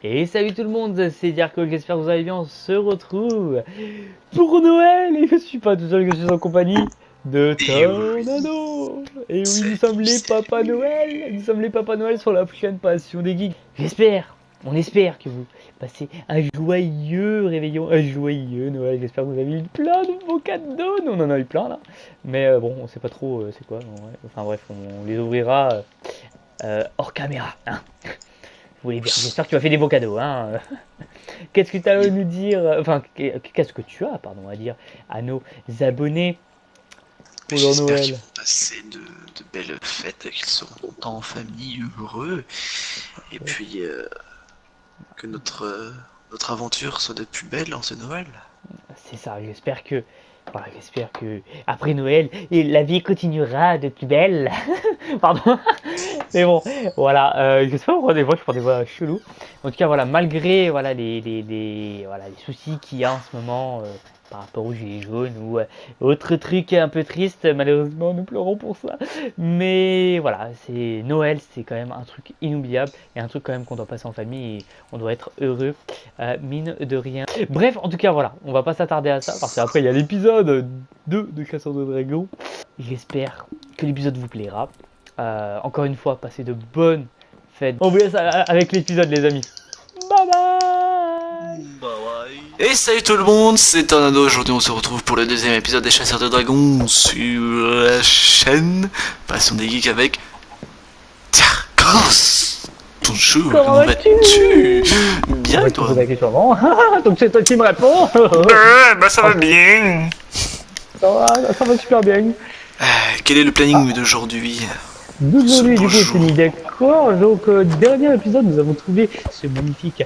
Et salut tout le monde, c'est Dirko, j'espère que vous allez bien, on se retrouve pour Noël et je suis pas tout seul, je suis en compagnie de Tornado. Et oui, nous sommes les Papa Noël, nous sommes les Papa Noël sur la chaîne Passion des Geeks. On espère que vous passez un joyeux réveillon, un joyeux Noël, j'espère que vous avez eu plein de beaux cadeaux, nous on en a eu plein là. Mais bon, on sait pas trop c'est quoi, ouais. Enfin bref, on les ouvrira hors caméra, hein. Oui, bien, j'espère que tu as fait des beaux cadeaux, hein. Qu'est-ce que tu as à nous dire, enfin, qu'est-ce que tu as, pardon, à dire à nos abonnés pour leur J'espère qu'ils Noël? vont passer de belles fêtes, qu'ils seront contents en famille, heureux, et puis que notre aventure soit de plus belle en ce Noël. C'est ça, voilà, j'espère que après Noël, la vie continuera de plus belle. Pardon. Mais bon, voilà, je sais pas pourquoi des fois je prends des voix cheloues. En tout cas, voilà, malgré voilà, voilà, les soucis qu'il y a en ce moment par rapport aux gilets jaunes ou autre truc un peu triste, malheureusement nous pleurons pour ça. Mais voilà, c'est Noël, c'est quand même un truc inoubliable et un truc quand même qu'on doit passer en famille et on doit être heureux, mine de rien. Bref, en tout cas, voilà, on va pas s'attarder à ça parce qu'après il y a l'épisode 2 de Chasseurs de Dragons. J'espère que l'épisode vous plaira. Encore une fois, passez de bonnes fêtes. On vous laisse avec l'épisode, les amis. Bye bye. Et salut tout le monde, c'est Tornado, aujourd'hui on se retrouve pour le deuxième épisode des Chasseurs de Dragons sur la chaîne Passion des Geeks avec Dirkos. Bonjour, comment vas-tu? Bien et toi? Donc c'est toi qui me réponds. Bah ça va bien. Ça va super bien. Quel est le planning d'aujourd'hui? D'aujourd'hui, du coup, c'est mis d'accord. Donc, dernier épisode, nous avons trouvé ce magnifique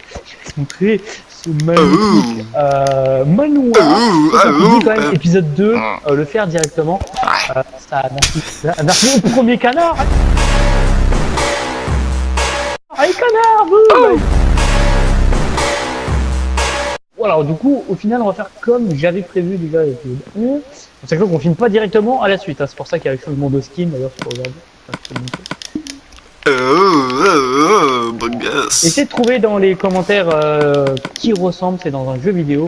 manoir. On dit quand même, épisode 2, le faire directement. Ça merci au premier canard. Allez, canard, boum. Voilà, du coup, au final, on va faire comme j'avais prévu déjà l'épisode 1. C'est que qu'on filme pas directement à la suite. Hein. C'est pour ça qu'il y a le changement de skin, d'ailleurs, je peux regarder. Essayez de trouver dans les commentaires qui ressemble, c'est dans un jeu vidéo.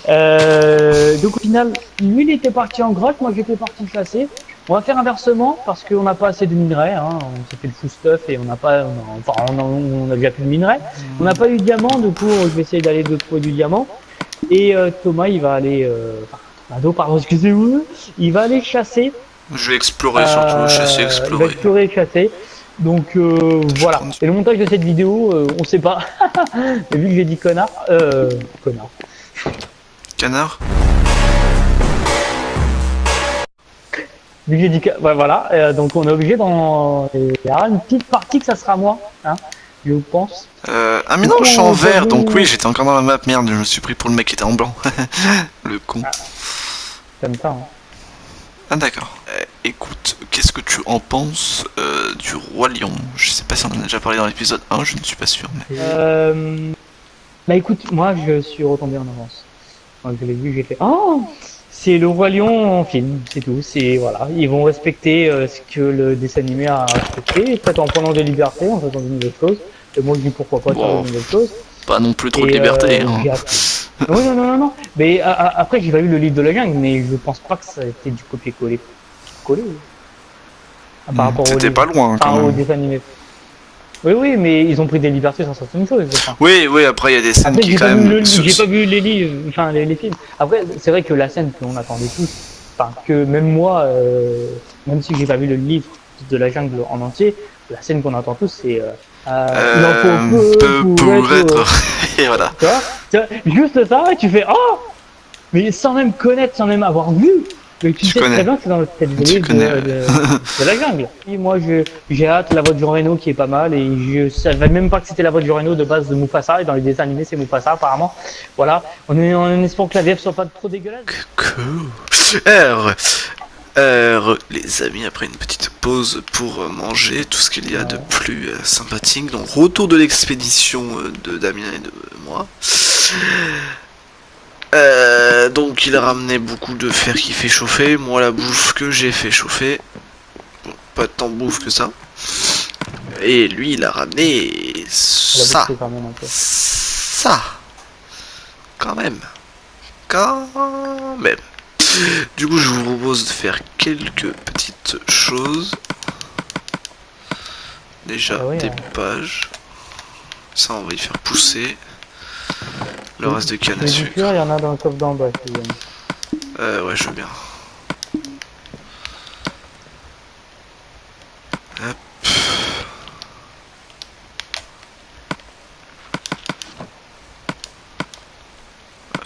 Donc au final, lui il était parti en grotte, moi j'étais parti chasser. On va faire inversement parce qu'on n'a pas assez de minerais, hein. On s'est fait le full stuff et on a déjà plus de minerais. On n'a pas eu de diamant, du coup je vais essayer d'aller de trouver du diamant. Et Thomas il va aller, pardon, excusez-moi, il va aller chasser. Je vais explorer surtout, chasser, explorer. Il va explorer et chasser. Donc voilà. Et le montage de cette vidéo, on sait pas. Et vu que j'ai dit connard. Canard. Vu que j'ai dit que. Ouais, voilà. Donc on est obligé d'en. Il y aura une petite partie que ça sera moi. Hein, je pense. Ah mais non, je suis en vert, donc oui, j'étais encore dans la map. Merde, je me suis pris pour le mec qui était en blanc. Le con. Comme ça. Hein. Ah d'accord. Écoute, qu'est-ce que tu en penses du Roi Lion? Je sais pas si on en a déjà parlé dans l'épisode 1, je ne suis pas sûr. Mais... Bah écoute, moi je suis retombé en avance. Quand je l'ai vu, j'ai fait oh, c'est le Roi Lion en film, c'est tout. C'est voilà, ils vont respecter ce que le dessin animé a respecté, peut-être en prenant des libertés, en faisant de nouvelles choses. Et moi je dis pourquoi pas faire de nouvelles choses. Pas non plus trop de liberté. Hein. Non. Mais après j'ai pas vu le livre de la jungle, mais je pense pas que ça a été du copier-coller. Par rapport c'était pas loin quand même. Au dessin animé. Oui, mais ils ont pris des libertés sur certaines choses. Oui, après il y a des scènes qui quand même... J'ai pas vu les livres, enfin les films. Après, c'est vrai que la scène qu'on attendait tous, enfin que même moi, même si j'ai pas vu le livre de la jungle en entier, la scène qu'on attend tous, c'est il en faut peu pour être... Et voilà. Tu vois, juste ça, et tu fais oh, mais sans même connaître, sans même avoir vu. Mais tu sais très bien que c'est dans le livre de la jungle. Et moi j'ai hâte, la voix de Jean Reno qui est pas mal, et je savais même pas que c'était la voix de Jean Reno de base de Mufasa, et dans les dessins animés c'est Mufasa apparemment. Voilà, on est en espérant que la VF soit pas trop dégueulasse. Cool. Les amis, après une petite pause pour manger tout ce qu'il y a de plus sympathique. Donc retour de l'expédition de Damien et de moi. Donc il a ramené beaucoup de fer qui fait chauffer. Moi la bouffe que j'ai fait chauffer. Bon, pas tant de bouffe que ça. Et lui, il a ramené Elle a ça. bossé quand même un peu. Ça. Quand même. Quand même. Du coup, je vous propose de faire quelques petites choses. Déjà, Ah oui, découpage. Ça, on va y faire pousser. Le reste de canne à les sucre. boucures, il y en a dans le coffre d'en bas, si vous voulez. Ouais, je veux bien. Hop.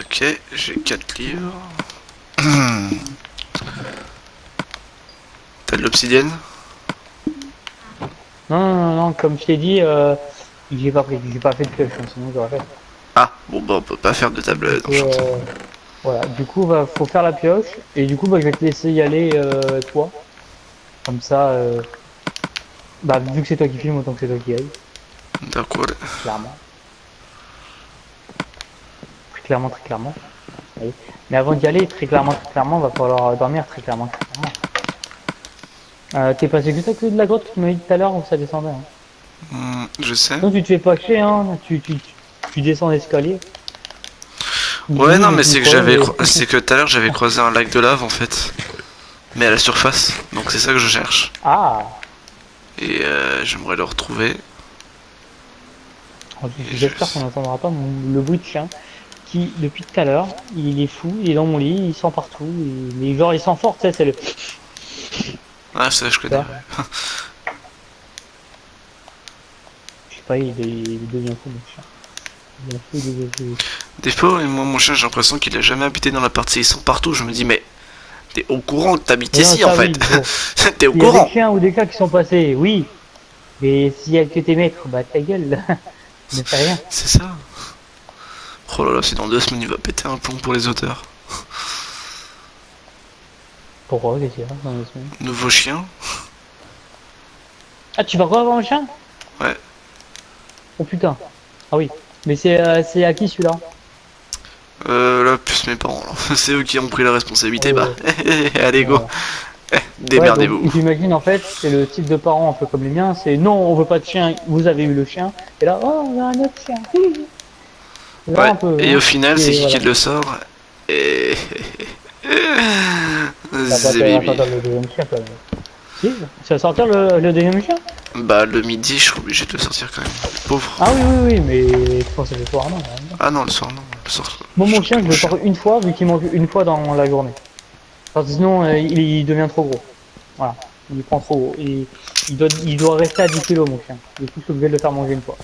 Ok, j'ai 4 livres. T'as de l'obsidienne? Non, comme je t'ai dit, j'ai pas fait de pioche, hein, sinon j'aurais fait. Ah, bon bah on peut pas faire de table Du coup, d'enchantement. voilà, du coup, faut faire la pioche, et du coup, je vais te laisser y aller, toi. Comme ça, vu que c'est toi qui filmes, autant que c'est toi qui aille, D'accord. clairement. Très clairement. Oui. Mais avant d'y aller, très clairement, va falloir dormir très clairement, très clairement. T'es passé juste à côté de la grotte que tu m'as dit tout à l'heure où ça descendait. Hein. Je sais. Non, tu te fais pas chier, hein. Tu descends l'escalier. Ouais, non, mais c'est que j'avais, Et... c'est que tout à l'heure j'avais croisé un lac de lave en fait, mais à la surface. Donc c'est ça que je cherche. Ah, Et j'aimerais le retrouver. j'espère qu'on n'entendra pas le bruit de chien qui, depuis tout à l'heure, il est fou, il est dans mon lit, il sent partout. Mais genre, il sent fort, tu sais, c'est le... Ah, ça je connais. Ouais. Je sais pas, il devient fou, mon chien. Il devient fou. Des fois, moi mon chien, j'ai l'impression qu'il a jamais habité dans la partie. Ils sont partout. Je me dis, mais t'es au courant que t'habites ici en fait. Oui, bon. T'es au Il y a courant. des chiens ou des chats qui sont passés, oui. Mais s'il y a que tes maîtres, bah ta gueule, ne fais rien. C'est ça. Oh là là, c'est dans 2 semaines, il va péter un plomb pour les auteurs. Pourquoi, qu'est-ce qu'il y a dans les semaines? Nouveau chien. Ah, tu vas revoir un chien? Ouais. Oh putain. Ah oui. Mais c'est à qui celui-là? Là, plus mes parents, là. C'est eux qui ont pris la responsabilité, Ouais. bah, allez, go. Démerdez-vous. Ouais, j'imagine en fait, c'est le type de parents un peu comme les miens, c'est non, on veut pas de chien, vous avez eu le chien, et là, oh, on a un autre chien. Ouais, Un peu, et hein. au final, c'est qui voilà. qui le sort? Et... Ça va Zébibi. sortir le deuxième chien quand même. Si, ça va sortir le deuxième chien? Bah, le midi, je suis obligé de le sortir quand même. Pauvre. Ah oui, mais je pense que c'est le soir, non. Ah non, le soir, non. Le soir, Bon, mon chien, je le sors une fois, vu qu'il mange une fois dans la journée. Parce que sinon, il devient trop gros. Voilà, il prend trop gros. Il doit rester à 10 kilos, mon chien. Du coup, je suis obligé de le faire manger une fois.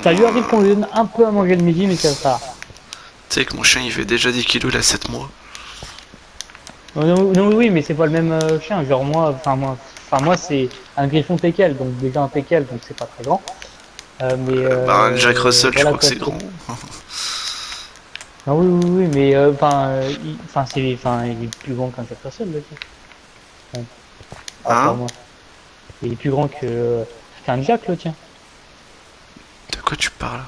Ça lui arrive qu'on lui donne un peu à manger le midi, mais c'est ça. Tu sais que mon chien, il fait déjà 10 kilos, il a 7 mois. Non, oui, mais c'est pas le même chien. Genre, moi c'est un griffon teckel, donc déjà un teckel, donc c'est pas très grand. Bah, un Jack Russell, voilà, je crois que c'est grand. Ah oui, mais il est plus grand qu'un Jack Russell, le chien. Ouais. Hein? Moi. Il est plus grand qu'un Jack, le tien. De quoi tu parles?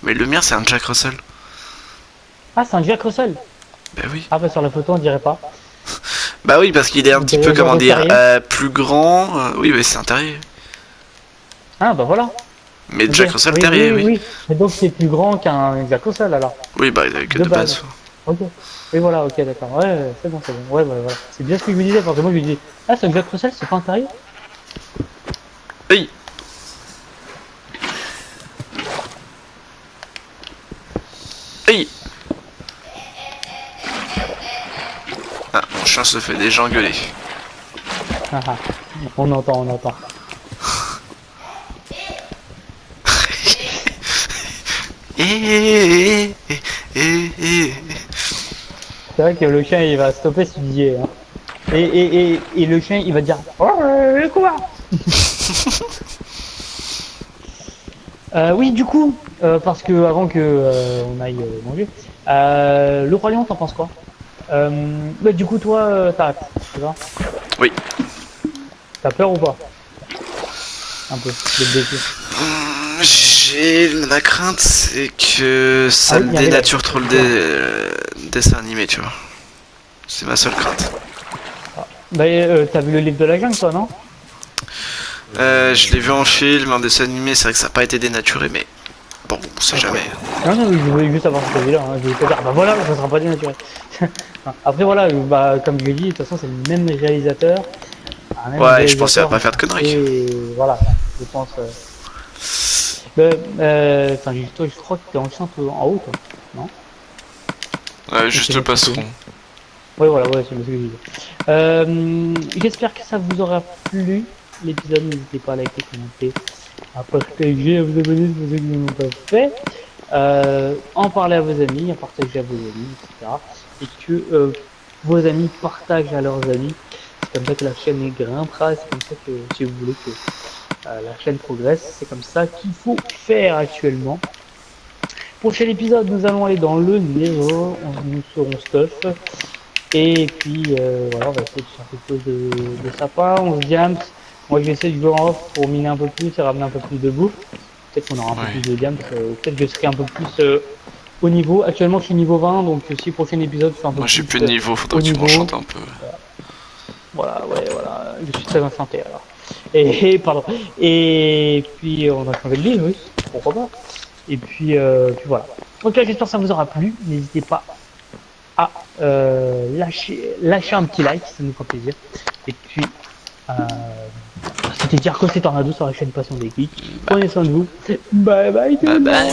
Mais le mien, c'est un Jack Russell. Ah, c'est un Jack Russell. Bah oui. Ah, bah sur la photo, on dirait pas. Bah oui, parce qu'il est un petit peu, comment dire, plus grand. Oui, mais c'est un terrier. Ah, bah voilà. Mais Okay. Jack Russell, terrier, oui. Mais donc c'est plus grand qu'un Jack Russell alors. Oui, bah il avait que de base. Ok. Oui, voilà, ok, d'accord. Ouais, c'est bon. Ouais, voilà. C'est bien ce que je me disais, parce que moi je me disais, ah, c'est un Jack Russell, c'est pas un terrier? Oui. Oui. Ah, mon chien se fait déjà engueuler. On entend. C'est vrai que le chien il va stopper ce billet. Hein. Et le chien il va dire oh, quoi. Oui, du coup, parce que avant que on aille manger, le Roi Lion, t'en penses quoi? Bah, du coup, toi, t'arrêtes, tu vois? Oui. T'as peur ou pas? Un peu, de blessure. La crainte, c'est que ça dénature trop le dessin animé, tu vois. C'est ma seule crainte. Bah, t'as vu le livre de la jungle, toi, non? Je l'ai vu en film, en dessin animé, c'est vrai que ça n'a pas été dénaturé, mais bon, on sait jamais. Non, non, je voulais juste avoir cet avis-là. Hein. Je voulais pas dire, ah bah voilà, ça sera pas dénaturé. Après, voilà, bah, comme je l'ai dit, de toute façon, c'est le même réalisateur. Un même Ouais, je pensais à réalisateur, pas faire de conneries. et voilà, je pense. Enfin, toi, je crois que t'es en chante en haut, toi, non? Juste le passeron. Ouais, voilà, ouais, c'est ce que je disais. J'espère que ça vous aura plu, l'épisode. N'hésitez pas à liker, commenter, à partager, à vous abonner pour ceux qui ne l'ont pas fait. En parler à vos amis, en partager à vos amis, etc. Et que vos amis partagent à leurs amis. C'est comme ça que la chaîne grimpera, c'est comme ça que, si vous voulez que la chaîne progresse, c'est comme ça qu'il faut faire actuellement. Prochain épisode, nous allons aller dans le Nero, nous serons stuff. Et puis voilà, on va essayer de faire quelque chose de sympa, on se diams. Moi je vais essayer de jouer en off pour miner un peu plus et ramener un peu plus de bouffe. Peut-être qu'on aura un peu plus de diams, peut-être que je serai un peu plus au niveau. Actuellement je suis niveau 20, donc si le prochain épisode je suis un peu Moi plus j'ai plus de niveau, faudrait que tu m'enchantes un peu. Voilà, ouais, voilà, je suis très enchanté alors. Et pardon. Et puis on va changer de ville, oui, pourquoi pas. Et puis voilà. Ok, j'espère que ça vous aura plu. N'hésitez pas à lâcher un petit like, ça nous fera plaisir. Et puis c'était Jarko, c'est Tornado sur la chaîne Passion des Geeks. Prenez soin de vous. Bye bye. Bye bye.